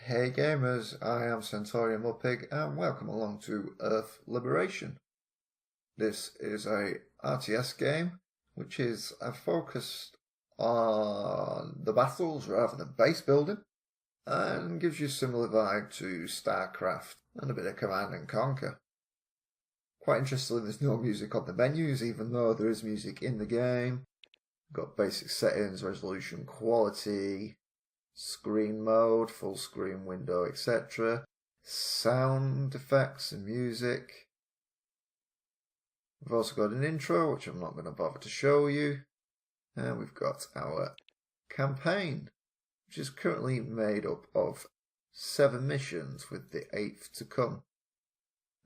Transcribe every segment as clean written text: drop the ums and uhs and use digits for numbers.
Hey gamers, I am centaurianmudpig and welcome along to Earth Liberation. This is a RTS game which is focused on the battles rather than base building and gives you a similar vibe to StarCraft and a bit of Command and Conquer. Quite interestingly, there's no music on the menus even though there is music in the game. Got basic settings, resolution, quality, screen mode, full screen window, etc. Sound effects and music. We've also got an intro, which I'm not going to bother to show you. And we've got our campaign, which is currently made up of 7 missions with the 8th to come.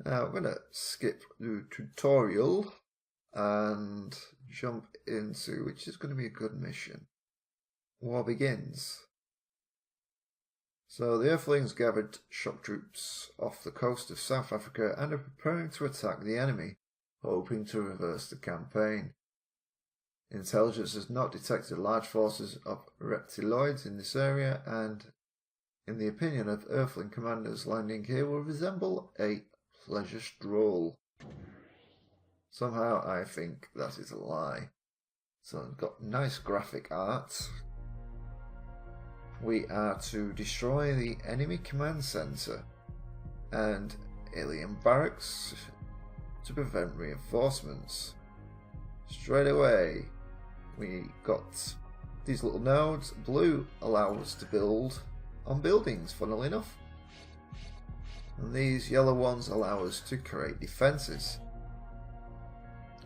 Now I'm going to skip the tutorial and jump into which is going to be a good mission. War begins. So the Earthlings gathered shock troops off the coast of South Africa and are preparing to attack the enemy, hoping to reverse the campaign. Intelligence has not detected large forces of reptiloids in this area, and in the opinion of Earthling commanders, landing here will resemble a pleasure stroll. Somehow I think that is a lie. So I've got nice graphic art. We are to destroy the enemy command center and alien barracks to prevent reinforcements. Straight away we got these little nodes. Blue allow us to build on buildings, funnily enough, and these yellow ones allow us to create defenses.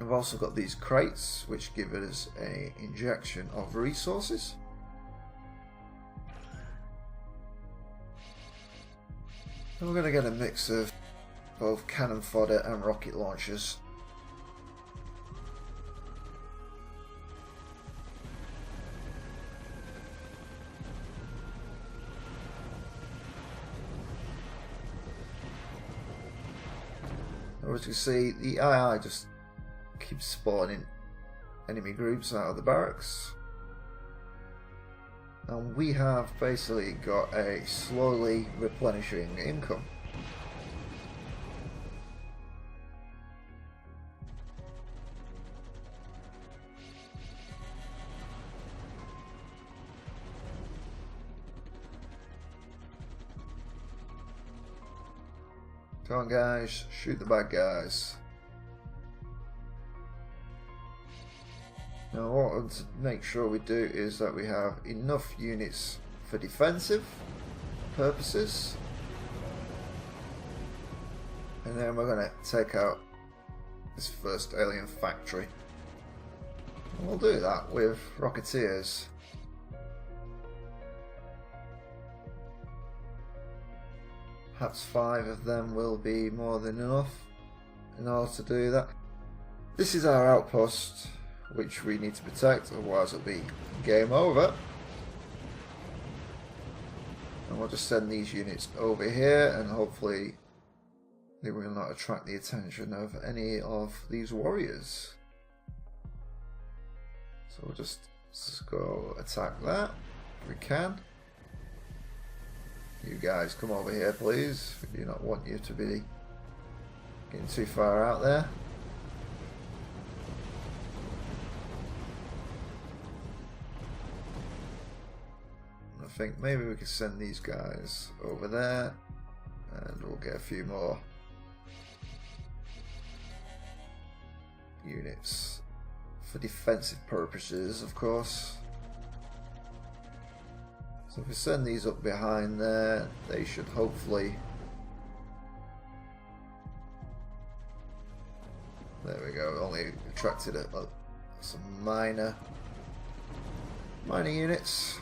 I've also got these crates which give us an injection of resources. And we're going to get a mix of both cannon fodder and rocket launchers. As you can see, the II just keeps spawning enemy groups out of the barracks. And we have basically got a slowly replenishing income. Come on guys, shoot the bad guys. Now what I want to make sure we do is that we have enough units for defensive purposes. And then we're going to take out this first alien factory. And we'll do that with Rocketeers. Perhaps 5 of them will be more than enough in order to do that. This is our outpost, which we need to protect, otherwise it'll be game over. And we'll just send these units over here and hopefully they will not attract the attention of any of these warriors. So we'll just go attack that if we can. You guys come over here please, we do not want you to be getting too far out there. I think maybe we could send these guys over there and we'll get a few more units for defensive purposes, of course. So if we send these up behind there, they should hopefully... There we go, only attracted some minor units.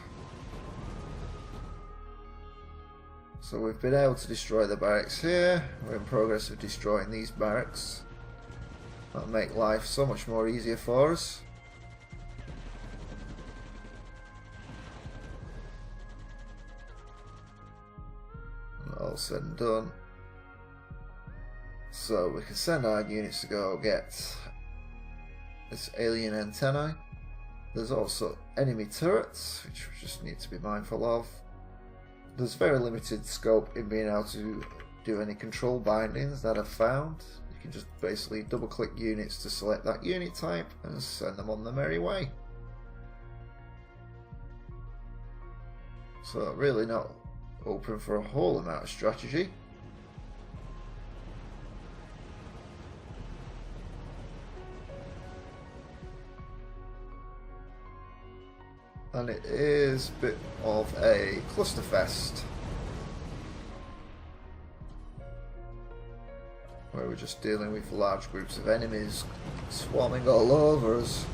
So we've been able to destroy the barracks here. We're in progress of destroying these barracks. That'll make life so much more easier for us. All said and done. So we can send our units to go get this alien antennae. There's also enemy turrets, which we just need to be mindful of. there's very limited scope in being able to do any control bindings that I've found. You can just basically double click units to select that unit type and send them on their merry way. So really not open for a whole amount of strategy. And it is a bit of a clusterfest, where we're just dealing with large groups of enemies swarming all over us.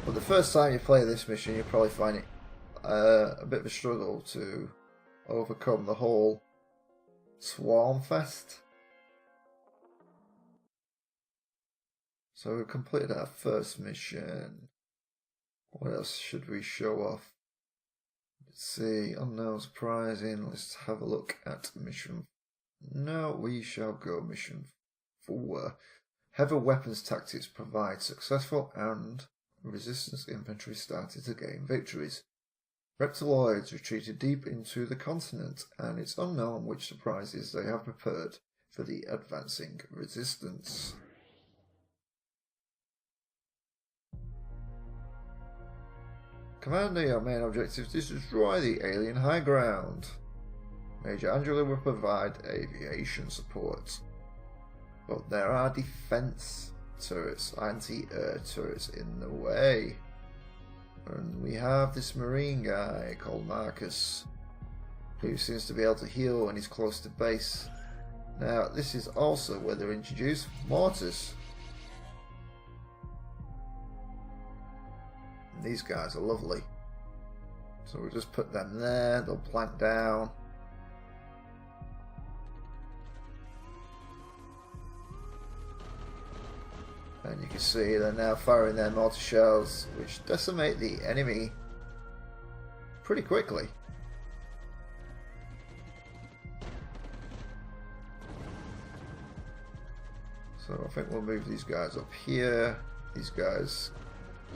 But the first time you play this mission, you'll probably find it a bit of a struggle to overcome the whole swarm fest. So we completed our first mission. What else should we show off? Let's see, unknown surprising. Let's have a look at mission. No, we shall go mission 4. Heavy weapons tactics provide successful and resistance infantry started to gain victories. Reptiloids retreated deep into the continent, and it's unknown which surprises they have prepared for the advancing resistance. Commander, your main objective is to destroy the alien high ground. Major Angela will provide aviation support. But there are defense turrets, anti-air turrets in the way. And we have this marine guy called Marcus, who seems to be able to heal when he's close to base. Now, this is also where they introduce mortars. These guys are lovely. So we'll just put them there, they'll plank down. And you can see they're now firing their mortar shells, which decimate the enemy pretty quickly. So I think we'll move these guys up here. These guys,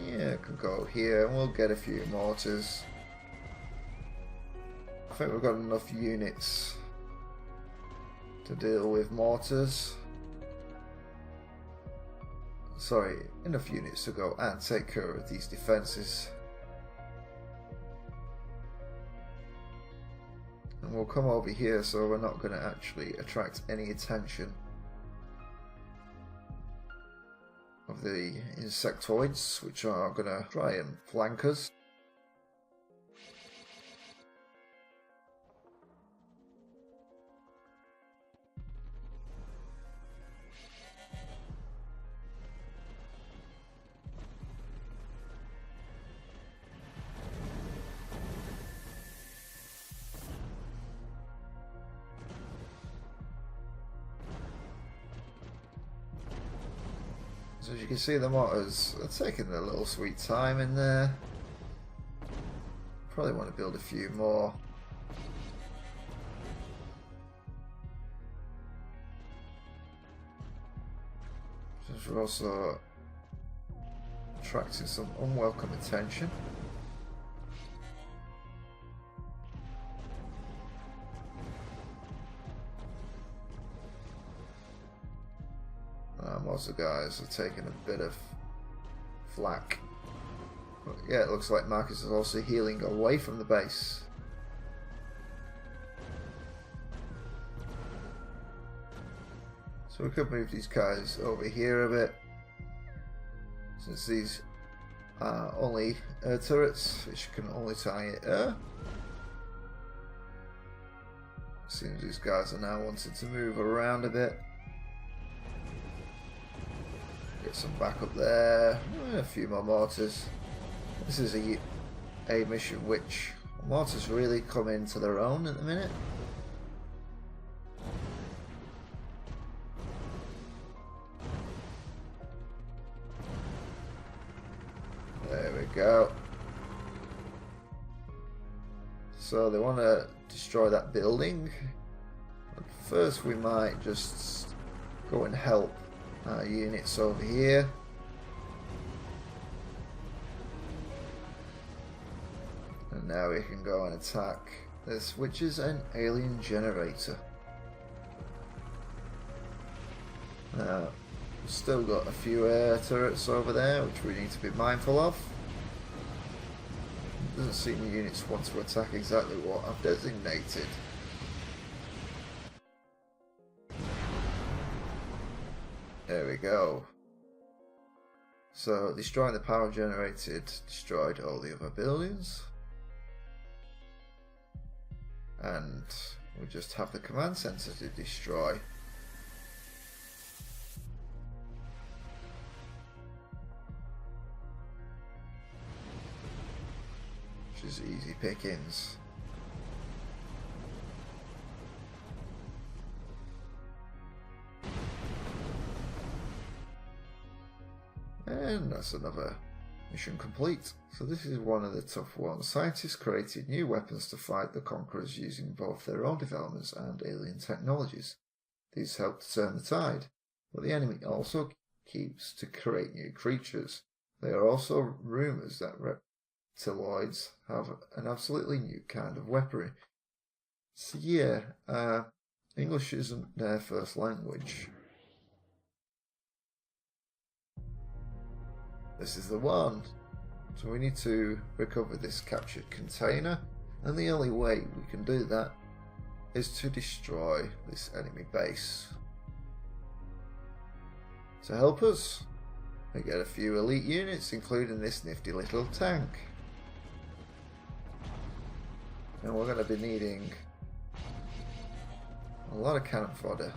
yeah, can go here, and we'll get a few mortars. I think we've got enough units to deal with mortars. Sorry, enough units to go and take care of these defences. And we'll come over here so we're not going to actually attract any attention of the insectoids, which are going to try and flank us. So as you can see, the mortars are taking a little sweet time in there. Probably want to build a few more. Since we're also attracting some unwelcome attention. Most of the guys are taking a bit of flak. But yeah, it looks like Marcus is also healing away from the base. So we could move these guys over here a bit, since these are only air turrets, which can only target air. Seems these guys are now wanting to move around a bit. Get some backup there, a few more mortars. This is a mission which mortars really come into their own at the minute. There we go. So they want to destroy that building. But first we might just go and help units over here. now we can go and attack this, which is an alien generator. Now, we've still got a few air turrets over there, which we need to be mindful of. It doesn't seem the units want to attack exactly what I've designated. There we go. So, destroying the power generated destroyed all the other buildings. And we just have the command center to destroy. Which is easy pickings. And that's another mission complete. So this is one of the tough ones. Scientists created new weapons to fight the conquerors using both their own developments and alien technologies. These help to turn the tide, but the enemy also keeps to create new creatures. There are also rumours that reptiloids have an absolutely new kind of weaponry. So yeah, English isn't their first language. This is the one. So we need to recover this captured container, and the only way we can do that is to destroy this enemy base. To help us, we get a few elite units, including this nifty little tank. And we're going to be needing a lot of cannon fodder.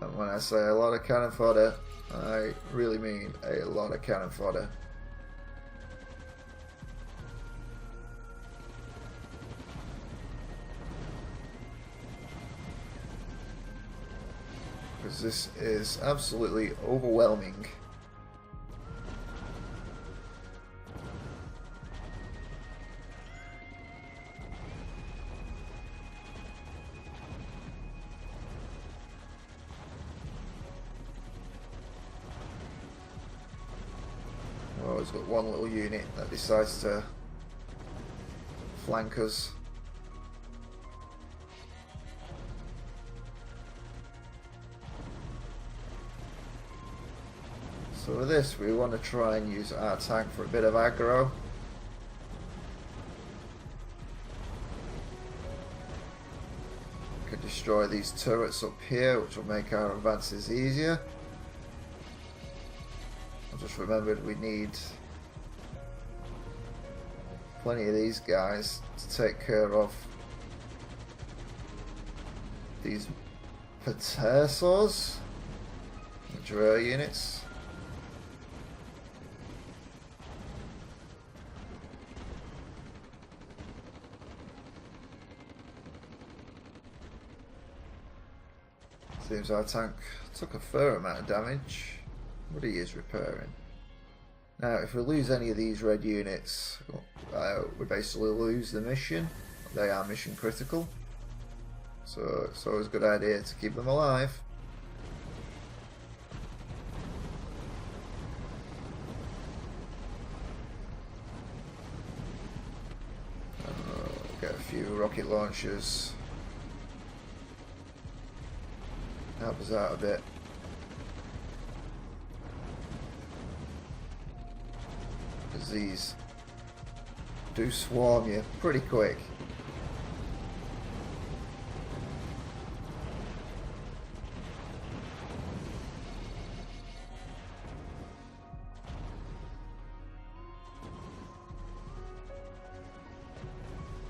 And when I say a lot of cannon fodder, I really mean a lot of cannon fodder. Because this is absolutely overwhelming. Always got one little unit that decides to flank us. So with this, we want to try and use our tank for a bit of aggro. We can destroy these turrets up here, which will make our advances easier. Just remembered we need plenty of these guys to take care of these Patersos, which are air units. Seems our tank took a fair amount of damage, but he is repairing. Now, if we lose any of these red units, we basically lose the mission. They are mission critical, so it's always a good idea to keep them alive. Get a few rocket launchers. Help us out a bit. Because these do swarm you pretty quick.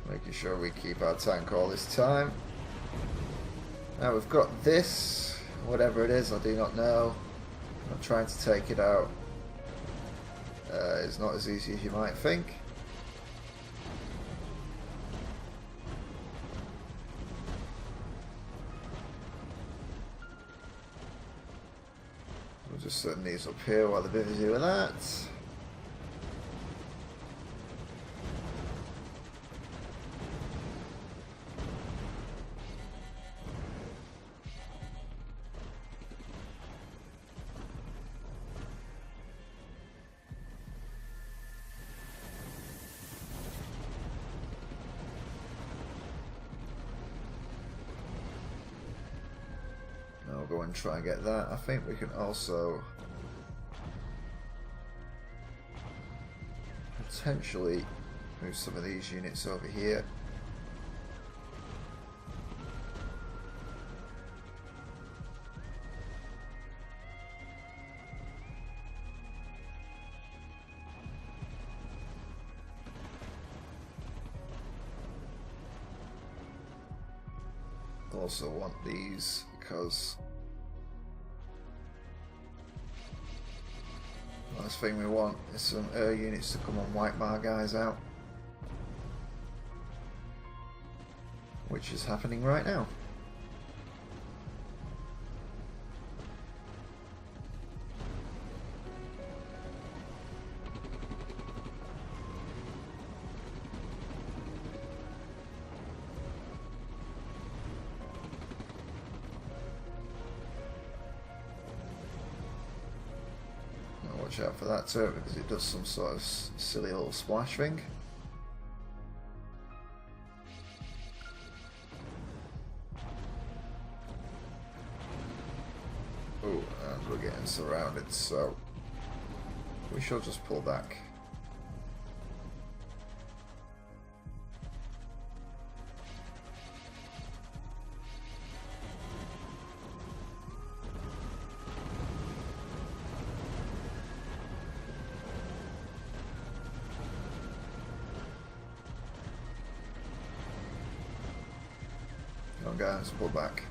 Making sure we keep our tank all this time. Now we've got this, whatever it is, I do not know. I'm trying to take it out. It's not as easy as you might think. We'll just setting these up here while they're busy with that. go and try and get that. I think we can also potentially move some of these units over here. Also want these because the last thing we want is some air units to come and wipe our guys out, which is happening right now. Watch out for that too, because it does some sort of silly little splash thing. Oh, and we're getting surrounded, so we shall just pull back. Come on guys, pull back.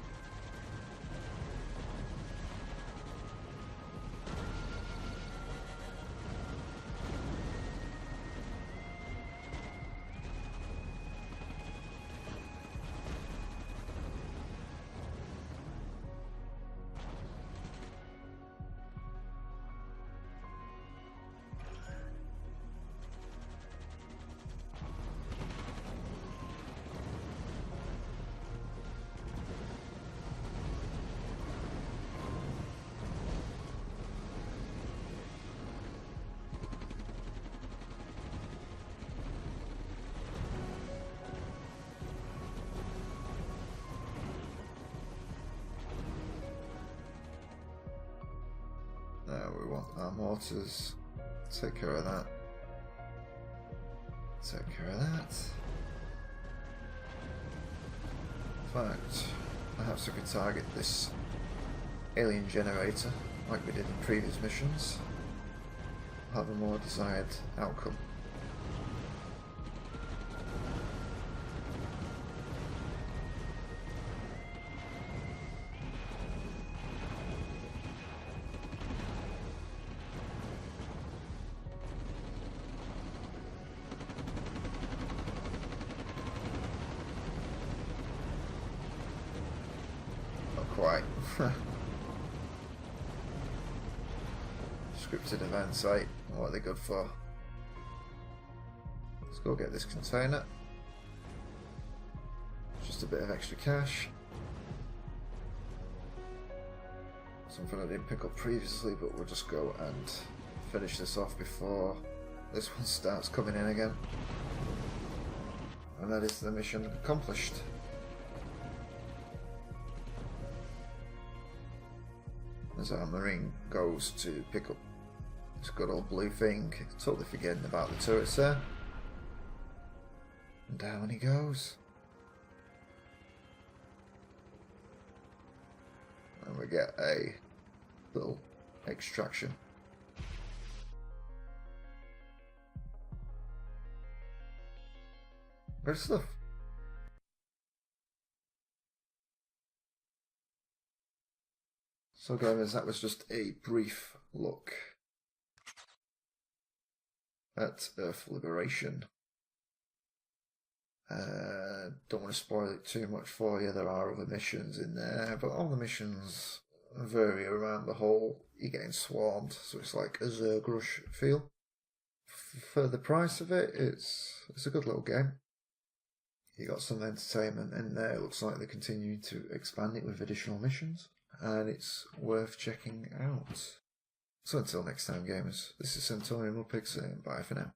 We want our mortars. Take care of that. Take care of that. In fact, perhaps we could target this alien generator like we did in previous missions. Have a more desired outcome. Quite. Scripted event site. What are they good for? Let's go get this container. Just a bit of extra cash. Something I didn't pick up previously, but we'll just go and finish this off before this one starts coming in again. And that is the mission accomplished. As our marine goes to pick up this good old blue thing, totally forgetting about the turrets there. And down he goes. And we get a little extraction. Good stuff. So gamers, that was just a brief look at Earth Liberation. Don't want to spoil it too much for you, there are other missions in there, but all the missions vary around the whole. You're getting swarmed, so it's like a Zerg Rush feel. For the price of it, it's a good little game. You got some entertainment in there, it looks like they continue to expand it with additional missions. And it's worth checking out. So until next time gamers, this is centaurianmudpig saying bye for now.